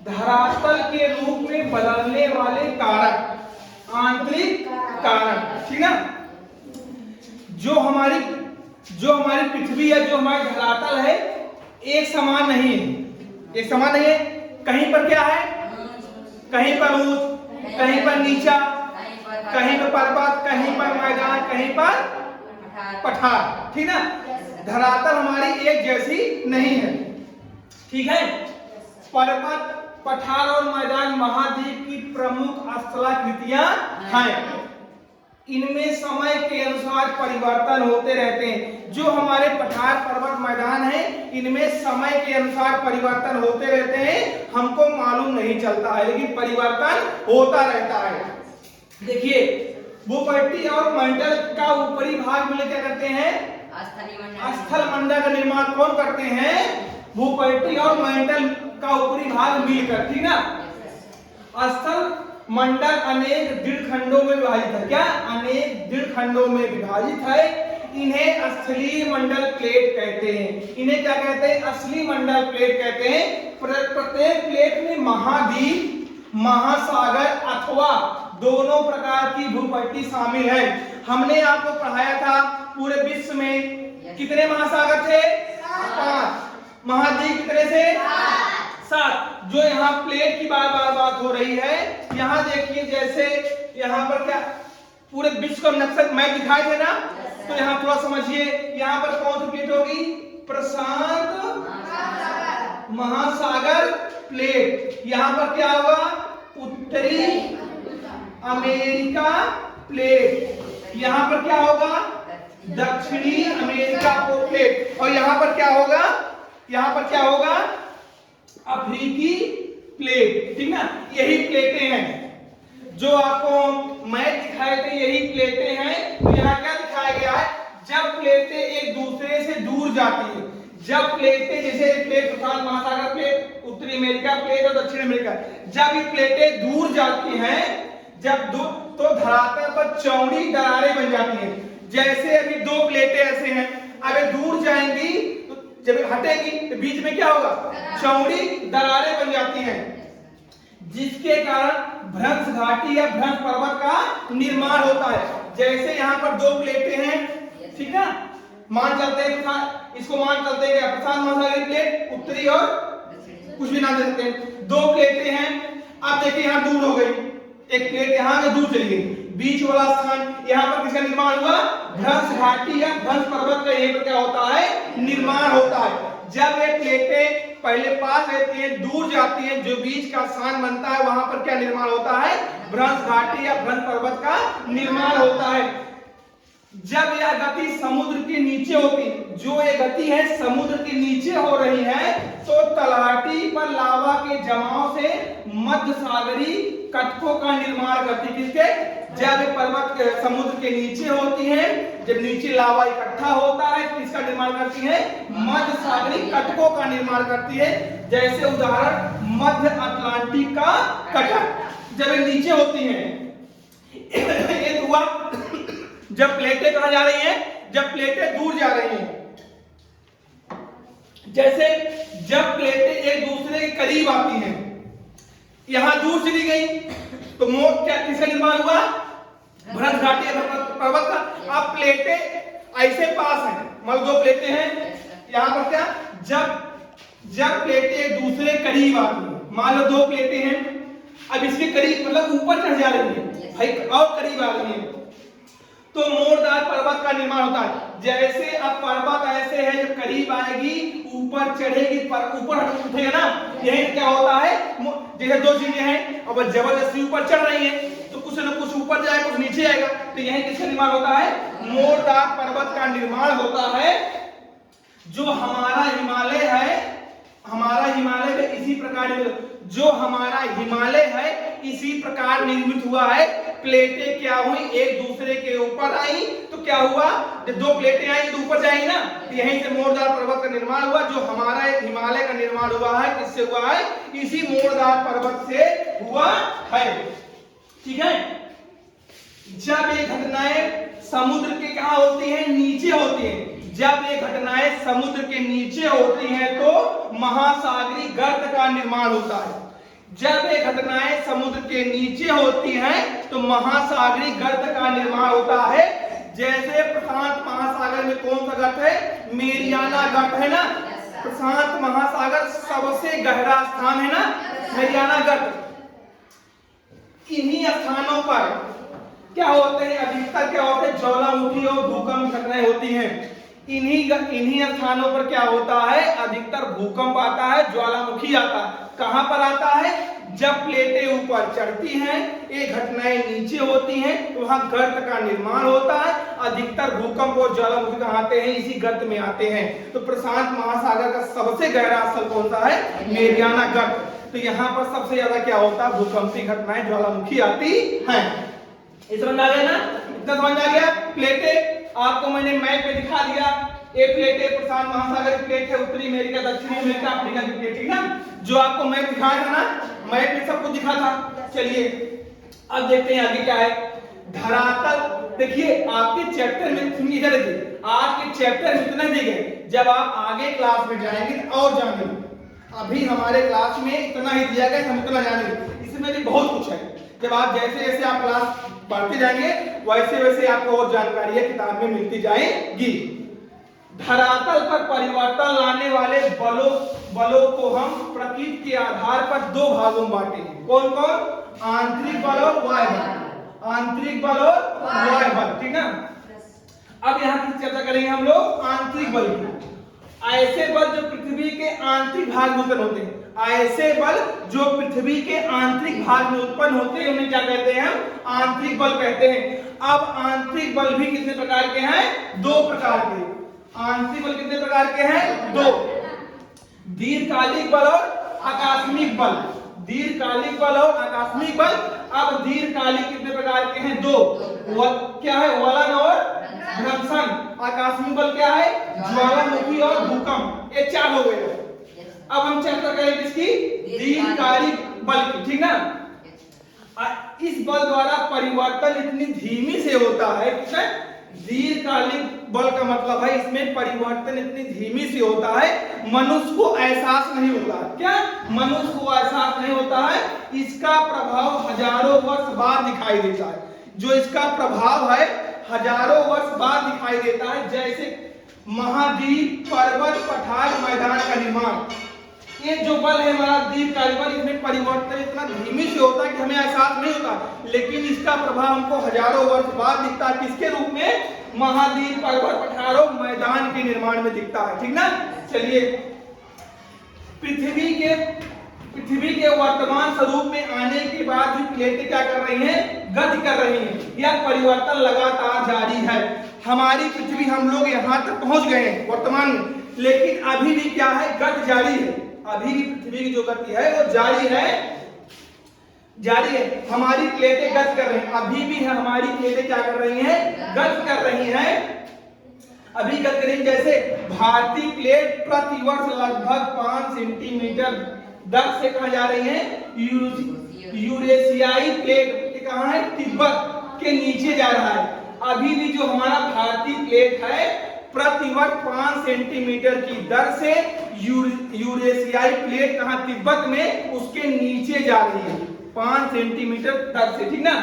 धरातल के रूप में बदलने वाले कारक, आंतरिक कारक, ठीक ना। जो हमारी पृथ्वी या जो हमारी धरातल है एक समान नहीं है, एक समान नहीं है। कहीं पर क्या है, कहीं पर ऊंच, कहीं पर नीचा, कहीं पर पर्वत, कहीं पर मैदान, कहीं पर पठार, ठीक ना। धरातल हमारी एक जैसी नहीं है, ठीक है। पर्वत, पठार और मैदान महाद्वीप की प्रमुख स्थलाकृतियां हैं। इनमें समय के अनुसार परिवर्तन होते रहते हैं। जो हमारे पठार, पर्वत, मैदान है, इनमें समय के अनुसार परिवर्तन होते रहते हैं। हमको मालूम नहीं चलता है, लेकिन परिवर्तन होता रहता है। देखिए, भूपट्टी और मंडल का ऊपरी भाग मिलकर क्या करते हैं, स्थल मंडल का निर्माण कौन करते हैं, भूपट्टी और मंडल का ऊपरी भाग मिलकर, ठीक ना। स्थल मंडल अनेक दृढ़ खंडों में विभाजित है। क्या, अनेक दृढ़ खंडों में विभाजित है। इन्हें स्थलीय मंडल प्लेट कहते हैं। इन्हें क्या कहते हैं, असली मंडल प्लेट कहते हैं। प्रत्येक प्लेट में महाद्वीप, महासागर अथवा दोनों प्रकार की भूपट्टी शामिल है। हमने आपको पढ़ाया था पूरे विश्व में कितने महासागर थे, 5। महाद्वीप कितने से, 7। जो यहाँ प्लेट की बात हो रही है, यहाँ देखिए, जैसे यहाँ पर क्या पूरे विश्व का नक्शा मैप दिखाए थे ना, तो यहाँ थोड़ा समझिए। यहाँ पर कौन सी प्लेट होगी, प्रशांत महासागर प्लेट। यहाँ पर क्या होगा, उत्तरी अमेरिका प्लेट। यहाँ पर क्या होगा, दक्षिणी अमेरिका प्लेट। और यहाँ पर क्या होगा, यहाँ पर क्या होगा, अफ्रीकी प्लेट, ठीक ना। यही प्लेटें हैं जो आपको मैप दिखाए थे, यही प्लेटें हैं। तो यहाँ क्या दिखाया गया है, जब प्लेटें एक दूसरे से दूर जाती है, जब प्लेटें, जैसे प्लेट प्रशांत महासागर प्लेट, उत्तरी अमेरिका प्लेट और दक्षिण अमेरिका, जब ये प्लेटें दूर जाती हैं, जब तो धरातल पर चौड़ी दरारें बन जाती हैं। जैसे अभी 2 प्लेटें ऐसे हैं, अब ये दूर जाएंगी तो जब हटेगी तो बीच में क्या होगा, चौड़ी दरारें बन जाती हैं, जिसके कारण भ्रंश घाटी या भ्रंश पर्वत का निर्माण होता है। जैसे यहाँ पर 2 प्लेटें हैं, ठीक है, मान चलते हैं, इसको मान चलते हैं प्रशांत महासागरीय प्लेट, उत्तरी और कुछ भी नाम दे सकते हैं। 2 प्लेटें हैं। अब देखिए यहाँ दूर हो गई, एक प्लेट यहाँ से दूर चली गई, बीच वाला स्थान यहाँ पर किसका निर्माण हुआ, भ्रंश घाटी या भ्रंश पर्वत का यहीं पर क्या होता है, निर्माण होता है। जब ये प्लेटें पहले पास रहती हैं, दूर जाती हैं, जो बीच का स्थान बनता है, वहां पर क्या निर्माण होता है, भ्रंश घाटी या भ्रंश पर्वत का निर्माण होता है। जब यह गति समुद्र के नीचे होती, जो ये गति है समुद्र के नीचे हो रही है, तो तलहटी पर लावा के जमाव से मध्य सागरीय कटकों का निर्माण करती। किसके, जब पर्वत समुद्र के नीचे होती है, जब नीचे लावा इकट्ठा होता है, तो इसका निर्माण करती है, मध्य सागरीय कटकों का निर्माण करती है। जैसे उदाहरण मध्य अटलांटिक का कटक, जब ये नीचे होती है, ये हुआ जब प्लेटें कहां जा रही हैं, जब प्लेटें दूर जा रही हैं। जैसे जब प्लेटें एक दूसरे के करीब आती हैं, यहां दूर चली गई, तो मोट क्या किसका निर्माण हुआ, भ्रंश घाटी पर्वत का। अब प्लेटें ऐसे पास हैं, मान लो 2 प्लेटें हैं, यहां पर क्या, जब प्लेटें एक दूसरे के करीब आती हैं, मान लो 2 प्लेटें हैं, अब इसके करीब मतलब ऊपर चढ़ जा रही है भाई, और करीब आ रही है, तो मोरदार पर्वत का निर्माण होता है। जैसे अब पर्वत ऐसे है, जब करीब आएगी, ऊपर चढ़ेगी, ऊपर उठेगा ना, यही क्या होता है, जैसे 2 चीजें हैं, अब जबरदस्ती ऊपर चढ़ रही है, तो कुछ न कुछ ऊपर जाएगा, कुछ नीचे आएगा, तो यही किसका निर्माण होता है, मोरदार पर्वत का निर्माण होता है। जो हमारा हिमालय है, हमारा हिमालय में इसी प्रकार, जो हमारा हिमालय है इसी प्रकार निर्मित हुआ है। प्लेटें क्या हुई, एक दूसरे के ऊपर आई, तो क्या हुआ, जब 2 प्लेटें आई तो ऊपर जाएंगी ना, तो यहीं से मोरदार पर्वत का निर्माण हुआ। जो हमारा हिमालय का निर्माण हुआ है, किससे हुआ है, इसी मोरदार पर्वत से हुआ है, ठीक है। जब ये घटनाएं समुद्र के कहां होती हैं, नीचे होती हैं, जब ये घटनाएं समुद्र के नीचे होती हैं, तो महासागरीय गर्त का निर्माण होता है। जब ये घटनाएं समुद्र के नीचे होती हैं तो महासागरीय गर्त का निर्माण होता है। जैसे प्रशांत महासागर में कौन सा गर्त है? मेरियाना गर्त है ना। प्रशांत महासागर सबसे गहरा स्थान है ना, मेरियाना गर्त। इन्हीं स्थानों पर क्या होते हैं? अधिकतर क्या होते हैं? ज्वालामुखी और भूकंप घटनाएं होती हैं। इन्हीं स्थानों पर क्या होता है? अधिकतर भूकंप आता है, ज्वालामुखी आता है। कहां पर आता है? जब प्लेटें ऊपर चढ़ती हैं, ये घटनाएं नीचे होती हैं, तो वहां गर्त का निर्माण होता है। अधिकतर भूकंप और ज्वालामुखी कहां आते हैं? इसी गर्त में आते हैं। तो प्रशांत महासागर का सबसे गहरा स्थल कौन सा है? मेरियाना गर्त। तो यहाँ पर सबसे ज्यादा क्या होता है? भूकंपी घटनाएं, ज्वालामुखी आती हैं। इस समझ आ गया ना? इतना समझ आ गया? प्लेटें आपको मैंने मैप पे दिखा दिया। एक प्लेट है प्रशांत महासागर की प्लेट है, उत्तरी अमेरिका, दक्षिणी अमेरिका, अफ्रीका की प्लेट, ठीक ना? जो आपको मैप दिखाया था ना, मैप में सब कुछ दिखा था। चलिए अब देखते हैं आगे क्या है। धरातल, देखिए आपके चैप्टर में इधर देखिए, आपके चैप्टर में इतना दिए गए, जब आप आगे क्लास में जाएंगे और जानेंगे। अभी हमारे क्लास में इतना ही दिया गया, हम इतना जानेंगे। इसमें भी बहुत कुछ है। जब आप जैसे जैसे आप क्लास बढ़ते जाएंगे वैसे वैसे आपको और जानकारियां किताब में मिलती जाएगी। धरातल पर परिवर्तन लाने वाले बलों को हम प्रकृति के आधार पर दो भागों में बांटेंगे। कौन कौन? आंतरिक बल और बाह्य बल। आंतरिक बल और बाह्य बल, ठीक ना? अब यहाँ की चर्चा करेंगे हम लोग आंतरिक बल की। ऐसे बल जो पृथ्वी के आंतरिक भाग में उत्पन्न होते हैं, ऐसे बल जो पृथ्वी के आंतरिक भाग में उत्पन्न होते हैं, उन्हें क्या कहते हैं? आंतरिक बल कहते हैं। अब आंतरिक बल भी कितने प्रकार के हैं? दो प्रकार के। आंतरिक बल कितने प्रकार के हैं? दो। दीर्घकालिक बल और आकस्मिक बल। दीर्घकालिक बल और आकस्मिक बल। अब दीर्घकालिक कितने प्रकार के हैं? दो। क्या है? वलन और भ्रंशन। आकस्मिक बल क्या है? ज्वालामुखी और भूकंप। ये चार हो गए। अब हम चर्चा करेंगे किसकी? दीर्घकालिक बल की, ठीक ना? इस बल द्वारा परिवर्तन इतनी धीमी से होता है। दीर्घकालिक बल का मतलब है इसमें परिवर्तन इतनी धीमी से होता है, मनुष्य को एहसास नहीं होता। क्या? मनुष्य को एहसास नहीं होता है। इसका प्रभाव हजारों वर्ष बाद दिखाई देता है। जो इसका प्रभाव है हजारों वर्ष बाद दिखाई देता है। जैसे महाद्वीप, पर्वत, पठार, मैदान का निर्माण। ये जो बल है हमारा दीर्घकालिक बल, इसमें परिवर्तन इतना धीमी से होता है कि हमें एहसास नहीं होता, लेकिन इसका प्रभाव हमको हजारों वर्ष बाद दिखता है। किसके रूप में? महाद्वीप, पर्वत, पठारों, मैदान के निर्माण में दिखता है, ठीक ना? चलिए, पृथ्वी के वर्तमान स्वरूप में आने के बाद भी प्लेटें क्या कर रही हैं? गति कर रही हैं। यह परिवर्तन लगातार जारी है। हमारी पृथ्वी, हम लोग यहाँ तक पहुंच गए हैं वर्तमान में, लेकिन अभी भी क्या है? गति जारी है। अभी भी पृथ्वी की जो गति है वो जारी है। हमारी प्लेटें गति कर रही हैं। अभी भी हमारी प्लेटें क्या कर रही हैं? गति कर रही हैं। अभी गति कर रही हैं। जैसे भारतीय प्लेट प्रतिवर्ष लगभग 5 सेंटीमीटर दर से कहां जा रही है? यूरेशियाई प्लेट कहां है? तिब्बत के नीचे जा रहा है। अभी भी जो हमारा भारतीय प्लेट है प्रतिवर्ष 5 सेंटीमीटर की दर से यूरेशियाई प्लेट कहां? तिब्बत में, उसके नीचे जा रही है 5 सेंटीमीटर दर से, ठीक ना?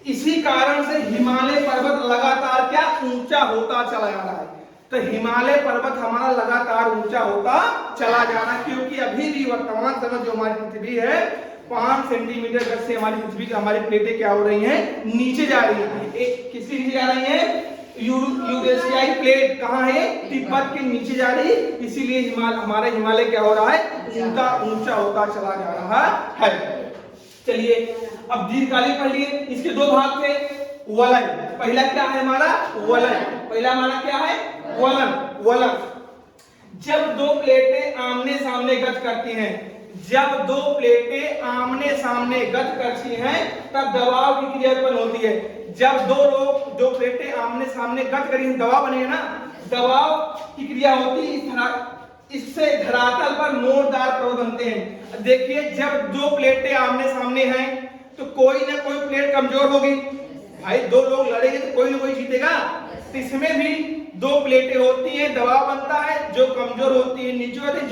इसी कारण से हिमालय पर्वत लगातार क्या? ऊंचा होता चला जा रहा है। तो हिमालय पर्वत हमारा लगातार ऊंचा होता चला जा रहा है, क्योंकि अभी भी वर्तमान समय जो हमारी पृथ्वी है 5 सेंटीमीटर गज से हमारी पृथ्वी की हमारी प्लेटें क्या हो रही हैं? नीचे जा रही हैं। किसके नीचे जा रही हैं? यूरेशियाई प्लेट कहाँ है? तिब्बत के नीचे जा रही है। इसीलिए हमारा हिमालय क्या हो रहा है? ऊंचा होता चला जा रहा है। चलिए, अब दीर्घकालिक पढ़ लिए। इसके दो भाग थे। वलन, पहला क्या है हमारा? वलन। पहला हमारा क्या है? वलन। जब दो प्लेटें आमने सामने गति करती हैं, जब दो प्लेटें आमने सामने गति करती हैं, तब दबाव की क्रिया उत्पन्न होती है। जब दो प्लेटें आमने सामने गति करी, दबाव बनेगा ना, दबाव की क्रिया होती है। इससे धरातल पर मोड़दार पर्वत बनते हैं। देखिए, जब दो प्लेटें आमने सामने हैं तो कोई ना कोई प्लेट कमजोर होगी। भाई, दो लोग लड़ेंगे तो कोई ना कोई जीतेगा। तो इसमें भी दो प्लेटें होती हैं, दबाव बनता है। जो कमजोर होती है नीचे होती है,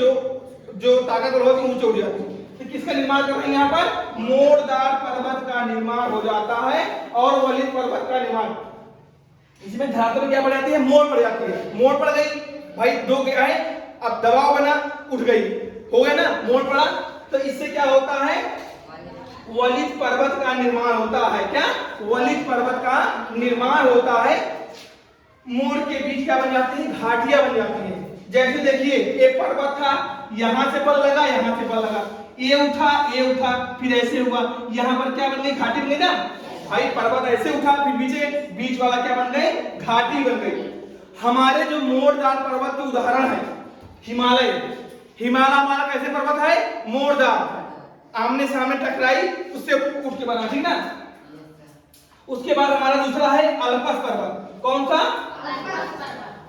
जो ताकतवर होती है ऊंचे उठ जाती है। तो किसका निर्माण कर रहे हैं यहाँ पर? मोड़दार पर्वत का निर्माण हो जाता है और वलित पर्वत का निर्माण। इसमें धरातल क्या बढ़ जाती है? मोड़ पड़ जाती है। मोड़ पड़ गई भाई, दो क्या है, अब दबाव बना, उठ गई, हो गया ना, मोड़ पड़ा, तो इससे क्या होता है? वलित पर्वत का निर्माण होता है। क्या? वलित पर्वत का निर्माण होता है। मोड़ के बीच क्या बन जाती है? घाटियां बन जाती हैं। जैसे देखिए एक पर्वत था, यहां से बल लगा, यहां से बल लगा, ये उठा, फिर ऐसे हुआ, यहां पर क्या बन गई? घाटी बन गई ना भाई। पर्वत ऐसे उठा, फिर बीच वाला क्या बन गए? घाटी बन गई। हमारे जो मोड़दार पर्वत के उदाहरण है हिमालय। हिमालय हमारा कैसे पर्वत है? मोड़दार, आमने सामने टकराई, उससे उठ के बना, ठीक ना। उसके बाद हमारा दूसरा है अल्पस पर्वत। कौन सा?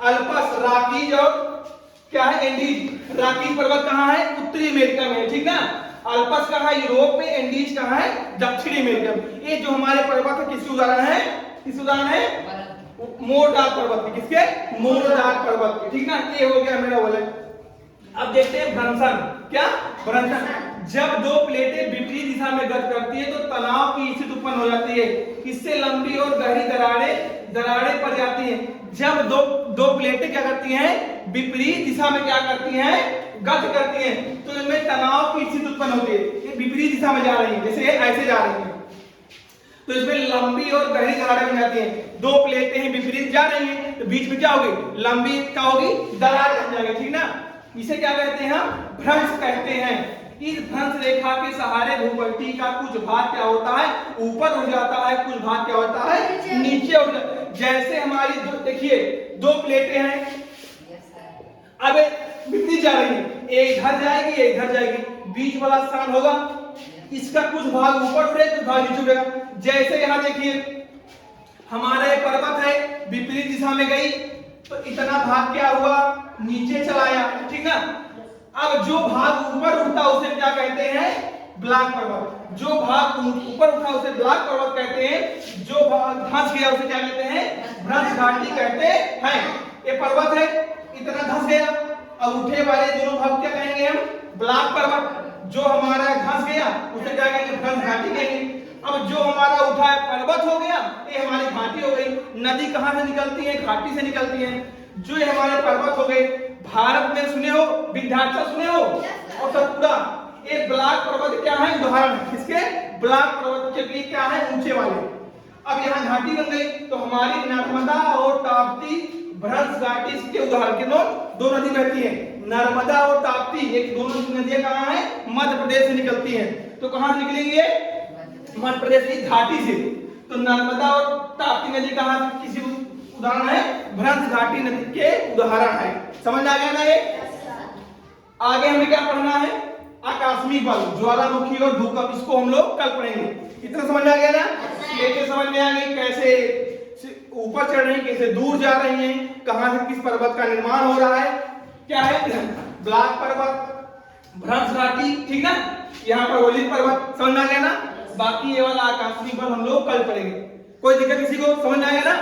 अल्पस। राकीज और क्या है? एंडीज। राकीज पर्वत कहाँ है? उत्तरी अमेरिका में है, ठीक ना। अल्पस कहाँ है? यूरोप में। एंडीज कहाँ है? दक्षिणी अमेरिका में। ये जो हमारे पर्वत है किसके उदाहरण है? किस उदाहरण है? मोड़दार पर्वत के। किसके? मोड़दार पर्वत के, ठीक ना। ये हो गया मेरा वाला। अब देखते हैं भ्रंशन। क्या? भ्रंशन। जब दो प्लेटें विपरीत दिशा में गति करती है तो तनाव की स्थिति उत्पन्न हो जाती है। इससे लंबी और गहरी दरारें पड़ जाती हैं। जब दो प्लेटें क्या करती हैं? विपरीत दिशा में क्या करती हैं? गति करती हैं, तो इनमें तनाव की स्थिति उत्पन्न होती है। ये विपरीत दिशा में जा रही है, जैसे ऐसे जा रही है, तो इसमें लंबी और गहरी दरारें बन जाती हैं। दो प्लेटें ही विपरीत जा रही हैं, तो बीच में क्या होगी? लंबी क्या होगी? दरार बन जाएगी, ठीक ना। इसे क्या कहते हैं? हम भ्रंश कहते हैं। इस भ्रंश रेखा के सहारे भूपट्टी का कुछ भाग क्या होता है? ऊपर उठ जाता है, कुछ भाग क्या होता है? नीचे उठ जाता है। जैसे हमारी देखिए दो प्लेटें हैं, अब विपरीत जा रही है, एक इधर जाएगी, एक इधर जाएगी, बीच वाला स्थान होगा, इसका कुछ भाग ऊपर उठेगा, कुछ भाग नीचे उठेगा। जैसे यहाँ देखिए हमारे पर्वत है, विपरीत दिशा में गई, तो इतना भाग क्या हुआ? नीचे चलाया, ठीक ना। अब जो भाग ऊपर उठता उसे क्या कहते हैं? ब्लॉक पर्वत। जो भाग ऊपर उठा उसे ब्लॉक पर्वत कहते हैं। जो भाग धंस गया उसे क्या कहते हैं? भ्रंश घाटी कहते हैं। ये पर्वत है, इतना धंस गया, अब उठे वाले दोनों भाग क्या कहेंगे हम? ब्लॉक पर्वत। जो हमारा धंस गया उसे क्या कहेंगे? भ्रंश घाटी कहेंगे। अब जो हमारा उठा है पर्वत हो गया, ये हमारी घाटी हो गई। नदी कहां से निकलती है? घाटी से निकलती है। जो ये हमारे पर्वत हो गए, भारत में सुने हो विंध्याचल सुने हो और सतपुड़ा, एक ब्लॉक पर्वत क्या है? उदाहरण है किसके? ब्लॉक पर्वत के लिए क्या है? ऊंचे वाले। अब यहाँ घाटी बन गई, तो हमारी नर्मदा और ताप्ती भ्रंश घाटी के उदाहरण के दो नदी बहती है, नर्मदा और ताप्ती। एक दोनों नदियां कहाँ है? मध्य प्रदेश से निकलती हैं। तो कहां से निकलेंगी ये? मध्य प्रदेश की घाटी से। तो नर्मदा और ताप्ती नदी कहां से? किसी उदाहरण है? भ्रंश घाटी नदी के उदाहरण है। समझ आ गया ना ये? आगे हमें क्या पढ़ना है? आकस्मिक बल, ज्वालामुखी और भूकंप, इसको हम लोग कल पढ़ेंगे। इतना समझ आ गया ना? प्लेटें समझ में आ गई, कैसे ऊपर चढ़ रही, कैसे दूर जा रही हैं, कहां से किस पर्वत का निर्माण हो रहा है, क्या है? ब्लॉक पर्वत, भ्रंश घाटी, ठीक ना। यहाँ पर वलित पर्वत, समझ आ गया ना। बाकी ये वाला आकस्मिक बल हम लोग कल पढ़ेंगे। कोई दिक्कत किसी को? समझ आ गया ना?